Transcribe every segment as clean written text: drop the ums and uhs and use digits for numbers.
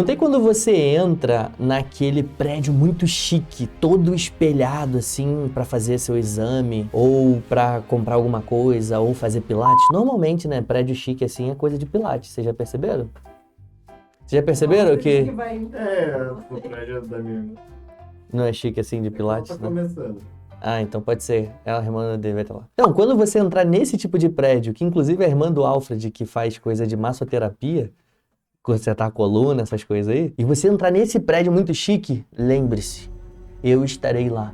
Não tem quando você entra naquele prédio muito chique, todo espelhado assim pra fazer seu exame, ou pra comprar alguma coisa, ou fazer pilates? Normalmente, né, prédio chique assim é coisa de pilates, vocês já perceberam? Vocês já perceberam que O prédio da minha. não é chique assim de pilates, Tá né? começando. Ah, então pode ser. A irmã dele vai estar lá. Então, quando você entrar nesse tipo de prédio, que inclusive é a irmã do Alfred, que faz coisa de massoterapia, consertar a coluna, essas coisas aí, e você entrar nesse prédio muito chique, lembre-se, eu estarei lá.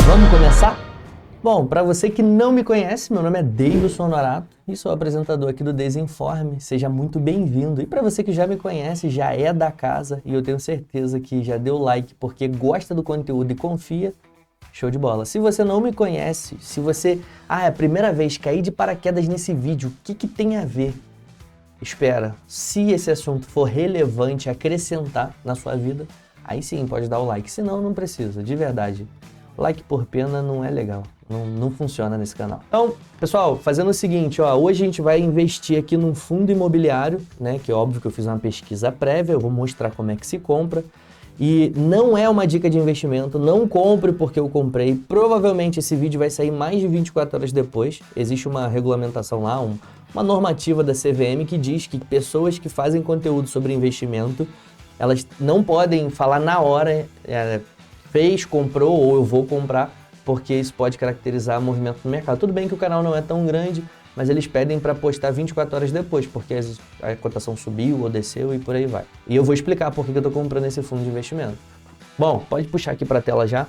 Vamos começar? Bom, para você que não me conhece, meu nome é Davidson Honorato e sou apresentador aqui do Desinforme. Seja muito bem-vindo. E para você que já me conhece, já é da casa e eu tenho certeza que já deu like porque gosta do conteúdo e confia, show de bola. Se você não me conhece, se você, é a primeira vez cair de paraquedas nesse vídeo, o que tem a ver? Espera, se esse assunto for relevante, acrescentar na sua vida, aí sim pode dar o like. Senão, não precisa, de verdade. Like por pena não é legal, não funciona nesse canal. Então, pessoal, fazendo o seguinte, hoje a gente vai investir aqui num fundo imobiliário, né? Que é óbvio que eu fiz uma pesquisa prévia, eu vou mostrar como é que se compra. E não é uma dica de investimento, não compre porque eu comprei. Provavelmente esse vídeo vai sair mais de 24 horas depois. Existe uma regulamentação lá, uma normativa da CVM que diz que pessoas que fazem conteúdo sobre investimento, elas não podem falar na hora, fez, comprou ou eu vou comprar, porque isso pode caracterizar movimento no mercado. Tudo bem que o canal não é tão grande, mas eles pedem para postar 24 horas depois, porque a cotação subiu ou desceu e por aí vai. E eu vou explicar por que eu estou comprando esse fundo de investimento. Bom, pode puxar aqui para a tela já.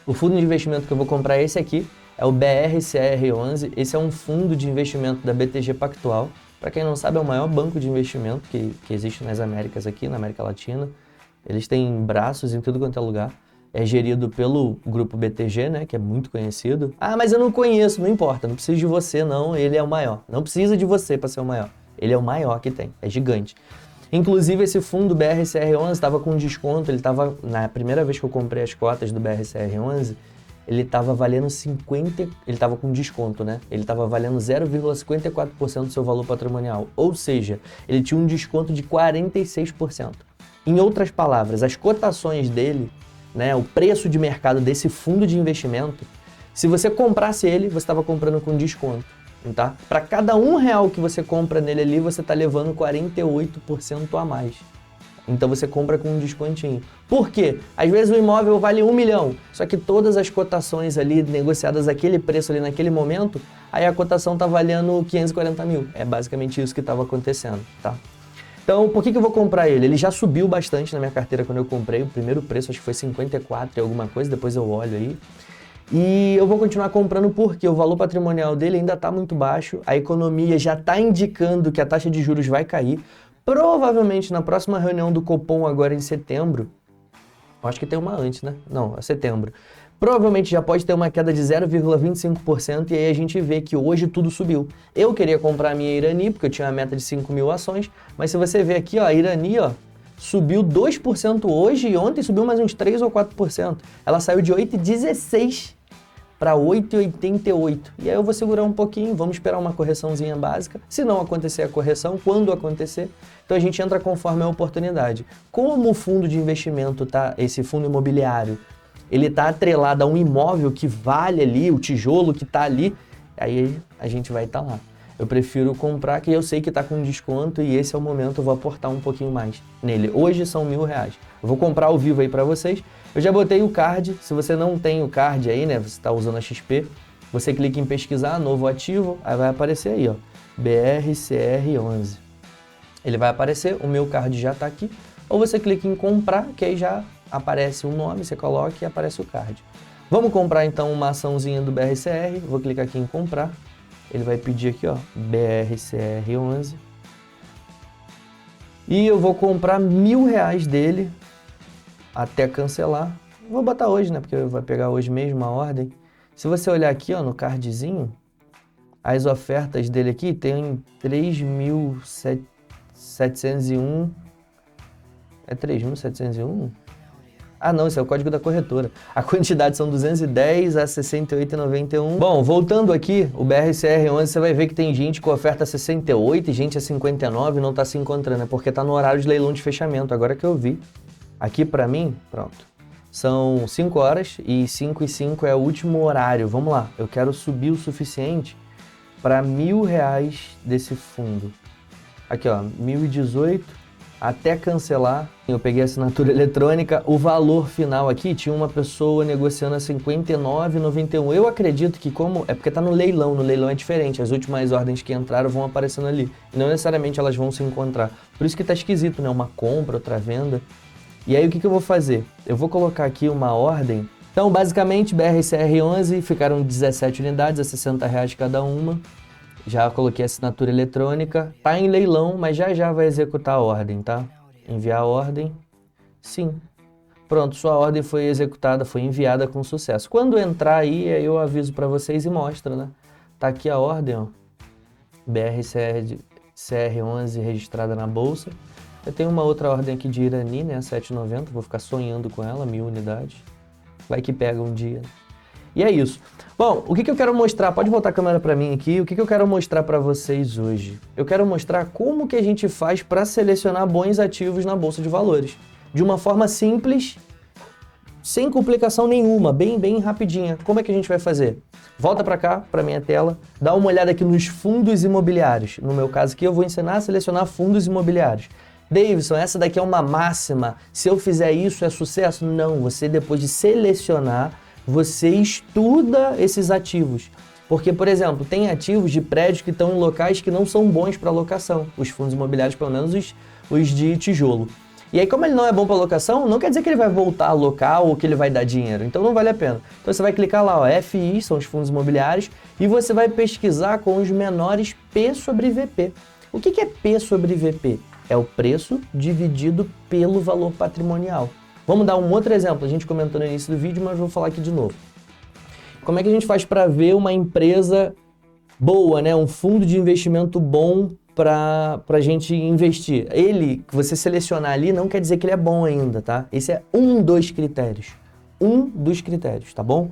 O fundo de investimento que eu vou comprar é esse aqui, é o BRCR11. Esse é um fundo de investimento da BTG Pactual. Para quem não sabe, é o maior banco de investimento que existe nas Américas aqui, na América Latina. Eles têm braços em tudo quanto é lugar. É gerido pelo grupo BTG, né, que é muito conhecido. Mas eu não conheço, não importa, não precisa de você não, ele é o maior. Não precisa de você para ser o maior. Ele é o maior que tem, é gigante. Inclusive esse fundo BRCR11 estava com desconto, ele estava, na primeira vez que eu comprei as cotas do BRCR11, ele estava valendo 50, ele estava com desconto, né? Ele estava valendo 0,54% do seu valor patrimonial, ou seja, ele tinha um desconto de 46%. Em outras palavras, as cotações dele, né, o preço de mercado desse fundo de investimento, se você comprasse ele, você estava comprando com desconto, tá? Para cada R$1 que você compra nele ali, você está levando 48% a mais. Então você compra com um descontinho. Por quê? Às vezes o imóvel vale 1 milhão, só que todas as cotações ali negociadas aquele preço ali naquele momento, aí a cotação está valendo 540 mil. É basicamente isso que estava acontecendo, tá? Então, por que eu vou comprar ele? Ele já subiu bastante na minha carteira quando eu comprei. O primeiro preço acho que foi 54 e alguma coisa, depois eu olho aí. E eu vou continuar comprando porque o valor patrimonial dele ainda está muito baixo, a economia já está indicando que a taxa de juros vai cair. Provavelmente na próxima reunião do Copom agora em setembro, acho que tem uma antes, né? Não, é setembro. Provavelmente já pode ter uma queda de 0,25% e aí a gente vê que hoje tudo subiu. Eu queria comprar a minha Irani, porque eu tinha uma meta de 5 mil ações, mas se você ver aqui, a Irani, subiu 2% hoje e ontem subiu mais uns 3 ou 4%. Ela saiu de 8,16 para 8,88. E aí eu vou segurar um pouquinho, vamos esperar uma correçãozinha básica. Se não acontecer a correção, quando acontecer, então a gente entra conforme a oportunidade. Como o fundo de investimento esse fundo imobiliário, ele está atrelado a um imóvel que vale ali, o tijolo que está ali, aí a gente vai estar lá. Eu prefiro comprar que eu sei que está com desconto e esse é o momento, eu vou aportar um pouquinho mais nele. Hoje são R$1.000. Eu vou comprar ao vivo aí para vocês. Eu já botei o card, se você não tem o card aí, né, você está usando a XP, você clica em pesquisar, novo ativo, aí vai aparecer aí, BRCR11. Ele vai aparecer, o meu card já está aqui, ou você clica em comprar, que aí já aparece um nome, você coloca e aparece o card. Vamos comprar então uma açãozinha do BRCR, vou clicar aqui em comprar, ele vai pedir aqui, BRCR11, e eu vou comprar R$1.000 dele até cancelar. Vou botar hoje, né, porque vai pegar hoje mesmo a ordem. Se você olhar aqui, no cardzinho, as ofertas dele aqui tem 3.701. É 3.701? Ah, não, esse é o código da corretora. A quantidade são 210 a 68,91. Bom, voltando aqui, o BRCR11, você vai ver que tem gente com oferta a 68 e gente a 59 e não está se encontrando. É porque está no horário de leilão de fechamento. Agora que eu vi. Aqui para mim, pronto. São 5 horas e 5 e 5 é o último horário. Vamos lá, eu quero subir o suficiente para R$1.000 desse fundo. Aqui, ó, 1.018 até cancelar. Eu peguei a assinatura eletrônica. O valor final aqui tinha uma pessoa negociando a 59,91. Eu acredito que como... É porque tá no leilão é diferente. As últimas ordens que entraram vão aparecendo ali. E não necessariamente elas vão se encontrar. Por isso que tá esquisito, né? Uma compra, outra venda. E aí o que eu vou fazer? Eu vou colocar aqui uma ordem. Então, basicamente, BRCR11 ficaram 17 unidades a R$60 cada uma. Já coloquei a assinatura eletrônica. Tá em leilão, mas já vai executar a ordem, tá? Enviar a ordem. Sim. Pronto, sua ordem foi executada, foi enviada com sucesso. Quando entrar aí eu aviso para vocês e mostro, né? Tá aqui a ordem, ó. BRCR11 registrada na bolsa. Eu tenho uma outra ordem aqui de Irani, né? 7,90. Vou ficar sonhando com ela, 1.000 unidades. Vai que pega um dia. E é isso. Bom, o que eu quero mostrar, pode voltar a câmera para mim aqui, o que eu quero mostrar para vocês hoje? Eu quero mostrar como que a gente faz para selecionar bons ativos na Bolsa de Valores. De uma forma simples, sem complicação nenhuma, bem rapidinha. Como é que a gente vai fazer? Volta para cá, para minha tela, dá uma olhada aqui nos fundos imobiliários. No meu caso aqui, eu vou ensinar a selecionar fundos imobiliários. Davidson, essa daqui é uma máxima. Se eu fizer isso, é sucesso? Não, você depois de selecionar, você estuda esses ativos. Porque, por exemplo, tem ativos de prédios que estão em locais que não são bons para locação. Os fundos imobiliários, pelo menos os de tijolo. E aí, como ele não é bom para locação, não quer dizer que ele vai voltar a alocar ou que ele vai dar dinheiro. Então, não vale a pena. Então, você vai clicar lá, ó, FI, são os fundos imobiliários, e você vai pesquisar com os menores P sobre VP. O que é P sobre VP? É o preço dividido pelo valor patrimonial. Vamos dar um outro exemplo, a gente comentou no início do vídeo, mas vou falar aqui de novo. Como é que a gente faz para ver uma empresa boa, né? Um fundo de investimento bom para a gente investir? Ele, que você selecionar ali, não quer dizer que ele é bom ainda, tá? Esse é um dos critérios. Um dos critérios, tá bom?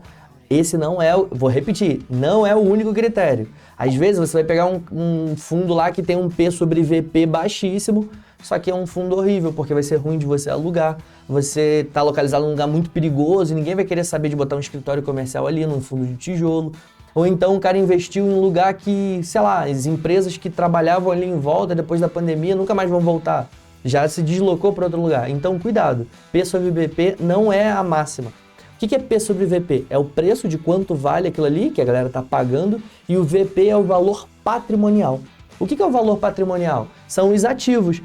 Esse não é, vou repetir, não é o único critério. Às vezes você vai pegar um fundo lá que tem um P sobre VP baixíssimo, só que é um fundo horrível, porque vai ser ruim de você alugar. Você está localizado num lugar muito perigoso e ninguém vai querer saber de botar um escritório comercial ali, num fundo de tijolo. Ou então o cara investiu em um lugar que, sei lá, as empresas que trabalhavam ali em volta depois da pandemia nunca mais vão voltar. Já se deslocou para outro lugar. Então, cuidado. P sobre VP não é a máxima. O que é P sobre VP? É o preço de quanto vale aquilo ali, que a galera está pagando, e o VP é o valor patrimonial. O que é o valor patrimonial? São os ativos,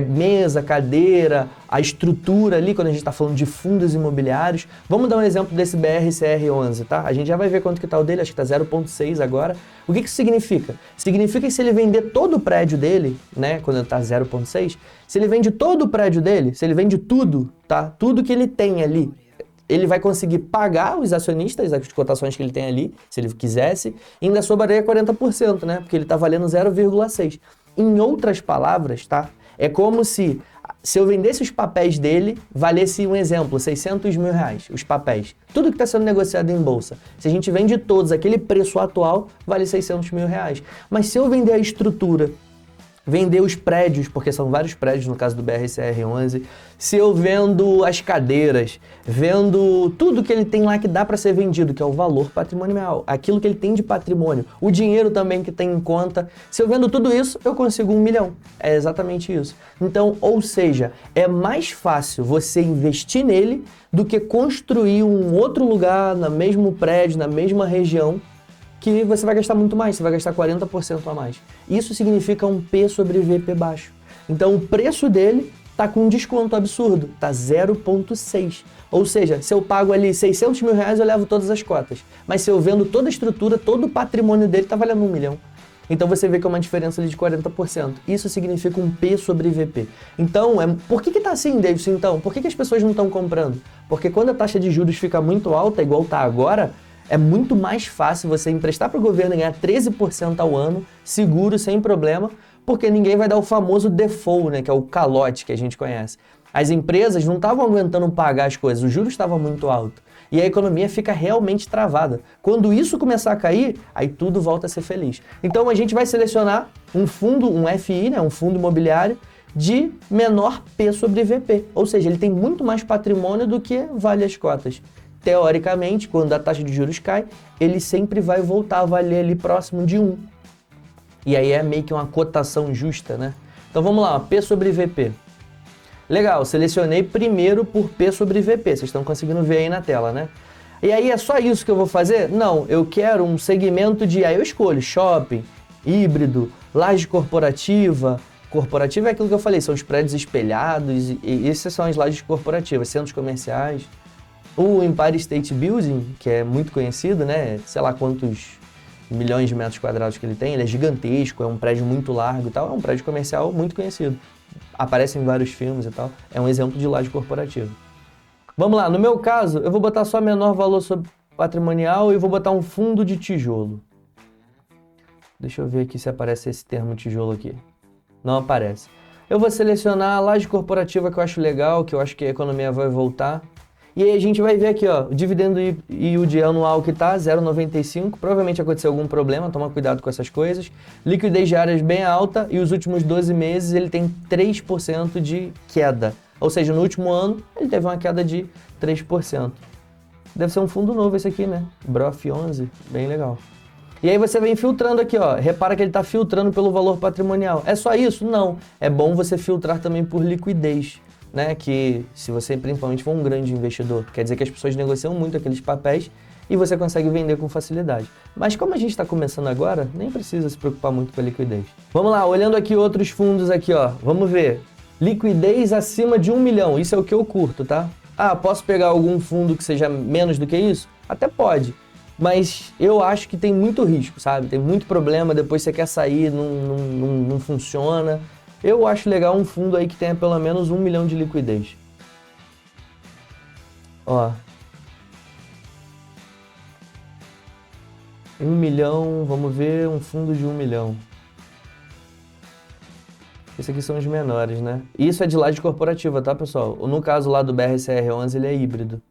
mesa, cadeira, a estrutura ali, quando a gente está falando de fundos imobiliários. Vamos dar um exemplo desse BRCR11, tá? A gente já vai ver quanto que está o dele, acho que está 0,6 agora. O que isso significa? Significa que se ele vender todo o prédio dele, né, quando ele está 0,6, se ele vende todo o prédio dele, se ele vende tudo, tá? Tudo que ele tem ali, ele vai conseguir pagar os acionistas, as cotações que ele tem ali, se ele quisesse, e ainda sobraria 40%, né? Porque ele está valendo 0,6. Em outras palavras, tá? É como se eu vendesse os papéis dele, valesse, um exemplo, R$600 mil, os papéis. Tudo que está sendo negociado em bolsa. Se a gente vende todos, aquele preço atual, vale R$600 mil. Mas se eu vender a estrutura, vender os prédios, porque são vários prédios no caso do BRCR11, se eu vendo as cadeiras, vendo tudo que ele tem lá que dá para ser vendido, que é o valor patrimonial, aquilo que ele tem de patrimônio, o dinheiro também que tem em conta, se eu vendo tudo isso, eu consigo 1 milhão. É exatamente isso. Então, ou seja, é mais fácil você investir nele do que construir um outro lugar, no mesmo prédio, na mesma região, que você vai gastar muito mais, você vai gastar 40% a mais. Isso significa um P sobre VP baixo. Então o preço dele está com um desconto absurdo, está 0,6. Ou seja, se eu pago ali R$600 mil, eu levo todas as cotas. Mas se eu vendo toda a estrutura, todo o patrimônio dele está valendo 1 milhão. Então você vê que é uma diferença ali de 40%. Isso significa um P sobre VP. Então, por que está assim, Davidson? Então, por que as pessoas não estão comprando? Porque quando a taxa de juros fica muito alta, igual está agora, é muito mais fácil você emprestar para o governo e ganhar 13% ao ano, seguro, sem problema, porque ninguém vai dar o famoso default, né, que é o calote que a gente conhece. As empresas não estavam aguentando pagar as coisas, o juros estava muito alto. E a economia fica realmente travada. Quando isso começar a cair, aí tudo volta a ser feliz. Então a gente vai selecionar um fundo, um FI, né, um fundo imobiliário, de menor P sobre VP. Ou seja, ele tem muito mais patrimônio do que vale as cotas. Teoricamente, quando a taxa de juros cai, ele sempre vai voltar a valer ali próximo de 1. E aí é meio que uma cotação justa, né? Então vamos lá, P sobre VP. Legal, selecionei primeiro por P sobre VP, vocês estão conseguindo ver aí na tela, né? E aí é só isso que eu vou fazer? Não, eu quero um segmento de... Aí eu escolho shopping, híbrido, laje corporativa. Corporativa é aquilo que eu falei, são os prédios espelhados, e essas são as lajes corporativas, centros comerciais. O Empire State Building, que é muito conhecido, né? Sei lá quantos milhões de metros quadrados que ele tem, ele é gigantesco, é um prédio muito largo e tal, é um prédio comercial muito conhecido. Aparece em vários filmes e tal, é um exemplo de laje corporativa. Vamos lá, no meu caso, eu vou botar só menor valor sobre patrimonial e vou botar um fundo de tijolo. Deixa eu ver aqui se aparece esse termo tijolo aqui. Não aparece. Eu vou selecionar a laje corporativa que eu acho legal, que eu acho que a economia vai voltar. E aí a gente vai ver aqui, ó, o dividendo yield anual que tá, 0,95. Provavelmente aconteceu algum problema, toma cuidado com essas coisas. Liquidez de áreas bem alta e os últimos 12 meses ele tem 3% de queda. Ou seja, no último ano ele teve uma queda de 3%. Deve ser um fundo novo esse aqui, né? BROF 11, bem legal. E aí você vem filtrando aqui, ó. Repara que ele está filtrando pelo valor patrimonial. É só isso? Não. É bom você filtrar também por liquidez, né? Que se você principalmente for um grande investidor, quer dizer que as pessoas negociam muito aqueles papéis e você consegue vender com facilidade. Mas como a gente está começando agora, nem precisa se preocupar muito com a liquidez. Vamos lá, olhando aqui outros fundos aqui, ó. Vamos ver. Liquidez acima de 1 milhão. Isso é o que eu curto, tá? Ah, posso pegar algum fundo que seja menos do que isso? Até pode. Mas eu acho que tem muito risco, sabe? Tem muito problema, depois você quer sair, não funciona. Eu acho legal um fundo aí que tenha pelo menos 1 milhão de liquidez. Ó. 1 milhão, vamos ver, um fundo de 1 milhão. Esses aqui são os menores, né? Isso é de laje corporativa, tá, pessoal? No caso lá do BRCR11, ele é híbrido.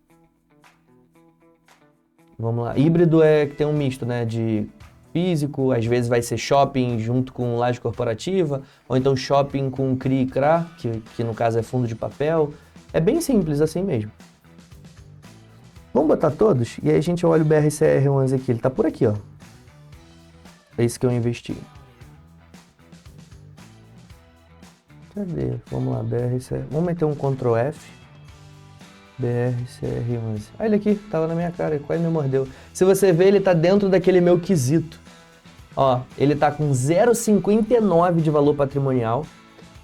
Vamos lá. Híbrido é que tem um misto, né? De físico, às vezes vai ser shopping junto com laje corporativa, ou então shopping com CRI e CRA, que no caso é fundo de papel. É bem simples assim mesmo. Vamos botar todos? E aí a gente olha o BRCR11 aqui. Ele tá por aqui, ó. É esse que eu investi. Cadê? Vamos lá, BRCR. Vamos meter um Ctrl F. BRCR11. Olha ele aqui, tava na minha cara, quase me mordeu. Se você ver, ele tá dentro daquele meu quesito. Ó, ele tá com 0,59 de valor patrimonial.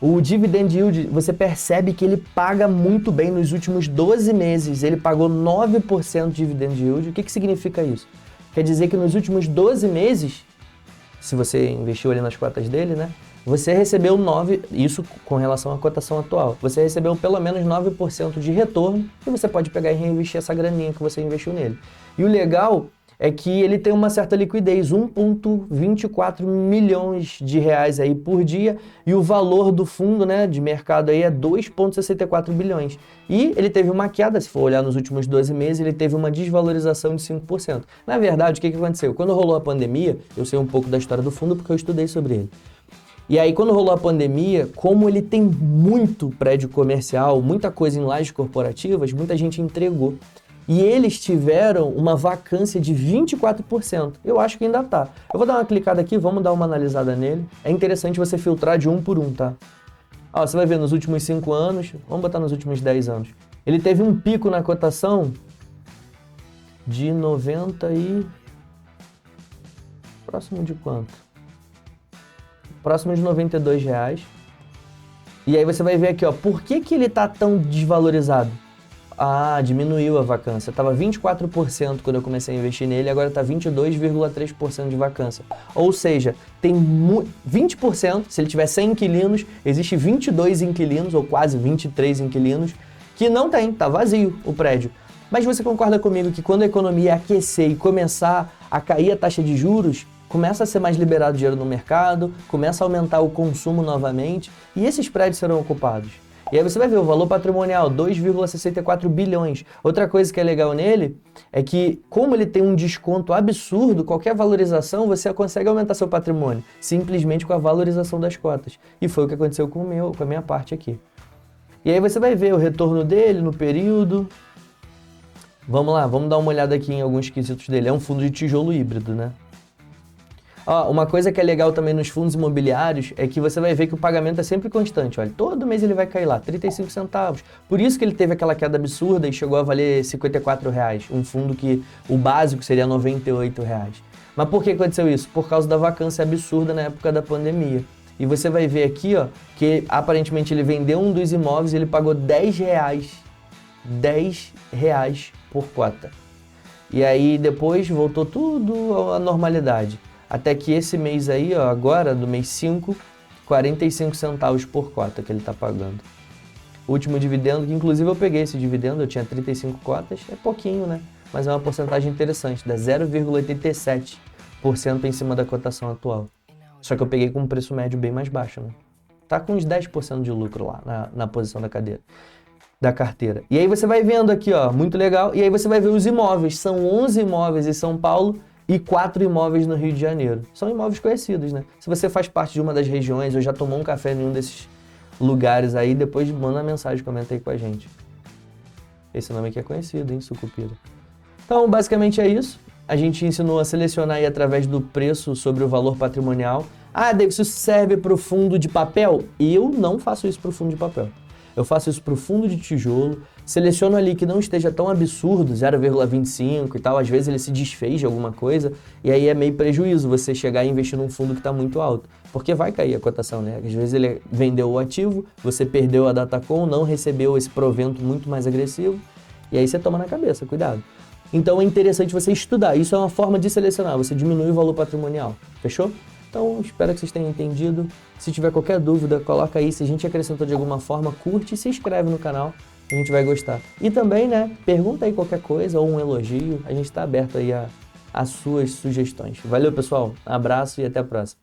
O dividend yield, você percebe que ele paga muito bem nos últimos 12 meses. Ele pagou 9% de dividend yield. O que significa isso? Quer dizer que nos últimos 12 meses, se você investiu ali nas cotas dele, né? Você recebeu 9%, isso com relação à cotação atual, você recebeu pelo menos 9% de retorno e você pode pegar e reinvestir essa graninha que você investiu nele. E o legal é que ele tem uma certa liquidez, 1,24 milhões de reais aí por dia, e o valor do fundo, né, de mercado aí é 2,64 bilhões. E ele teve uma queda, se for olhar nos últimos 12 meses, ele teve uma desvalorização de 5%. Na verdade, o que aconteceu? Quando rolou a pandemia, eu sei um pouco da história do fundo porque eu estudei sobre ele. E aí, quando rolou a pandemia, como ele tem muito prédio comercial, muita coisa em lajes corporativas, muita gente entregou. E eles tiveram uma vacância de 24%. Eu acho que ainda tá. Eu vou dar uma clicada aqui, vamos dar uma analisada nele. É interessante você filtrar de um por um, tá? Ó, você vai ver nos últimos 5 anos, vamos botar nos últimos 10 anos. Ele teve um pico na cotação de 90 e... Próximo de quanto? Próximo de R$92. E aí você vai ver aqui, ó, por que ele tá tão desvalorizado? Ah, diminuiu a vacância. Tava 24% quando eu comecei a investir nele, agora tá 22,3% de vacância. Ou seja, tem 20%, se ele tiver 100 inquilinos, existe 22 inquilinos, ou quase 23 inquilinos, que não tem, tá vazio o prédio. Mas você concorda comigo que quando a economia aquecer e começar a cair a taxa de juros, começa a ser mais liberado dinheiro no mercado, começa a aumentar o consumo novamente e esses prédios serão ocupados. E aí você vai ver o valor patrimonial, 2,64 bilhões. Outra coisa que é legal nele é que, como ele tem um desconto absurdo, qualquer valorização você consegue aumentar seu patrimônio, simplesmente com a valorização das cotas. E foi o que aconteceu com a minha parte aqui. E aí você vai ver o retorno dele no período. Vamos lá, vamos dar uma olhada aqui em alguns quesitos dele. É um fundo de tijolo híbrido, né? Ó, uma coisa que é legal também nos fundos imobiliários é que você vai ver que o pagamento é sempre constante. Olha, todo mês ele vai cair lá, 35 centavos. Por isso que ele teve aquela queda absurda e chegou a valer R$54. Um fundo que o básico seria R$98. Mas por que aconteceu isso? Por causa da vacância absurda na época da pandemia. E você vai ver aqui, ó, que aparentemente ele vendeu um dos imóveis e ele pagou R$10. R$10 por cota. E aí depois voltou tudo à normalidade. Até que esse mês aí, ó, agora, do mês 5, 45 centavos por cota que ele está pagando. O último dividendo, que inclusive eu peguei esse dividendo, eu tinha 35 cotas, é pouquinho, né? Mas é uma porcentagem interessante, dá 0,87% em cima da cotação atual. Só que eu peguei com um preço médio bem mais baixo, né? Tá com uns 10% de lucro lá na posição da carteira. E aí você vai vendo aqui, ó, muito legal. E aí você vai ver os imóveis. São 11 imóveis em São Paulo e 4 imóveis no Rio de Janeiro. São imóveis conhecidos, né? Se você faz parte de uma das regiões ou já tomou um café em um desses lugares aí, depois manda uma mensagem, comenta aí com a gente. Esse nome aqui é conhecido, hein? Sucupira. Então, basicamente é isso. A gente ensinou a selecionar aí através do preço sobre o valor patrimonial. Ah, David, isso serve para o fundo de papel? Eu não faço isso para o fundo de papel. Eu faço isso para o fundo de tijolo, seleciono ali que não esteja tão absurdo, 0,25 e tal, às vezes ele se desfez de alguma coisa, e aí é meio prejuízo você chegar e investir num fundo que está muito alto, porque vai cair a cotação, né? Às vezes ele vendeu o ativo, você perdeu a Datacom, não recebeu esse provento muito mais agressivo, e aí você toma na cabeça, cuidado. Então é interessante você estudar, isso é uma forma de selecionar, você diminui o valor patrimonial, fechou? Então, espero que vocês tenham entendido. Se tiver qualquer dúvida, coloca aí. Se a gente acrescentou de alguma forma, curte e se inscreve no canal. A gente vai gostar. E também, né, pergunta aí qualquer coisa ou um elogio. A gente está aberto aí a suas sugestões. Valeu, pessoal. Abraço e até a próxima.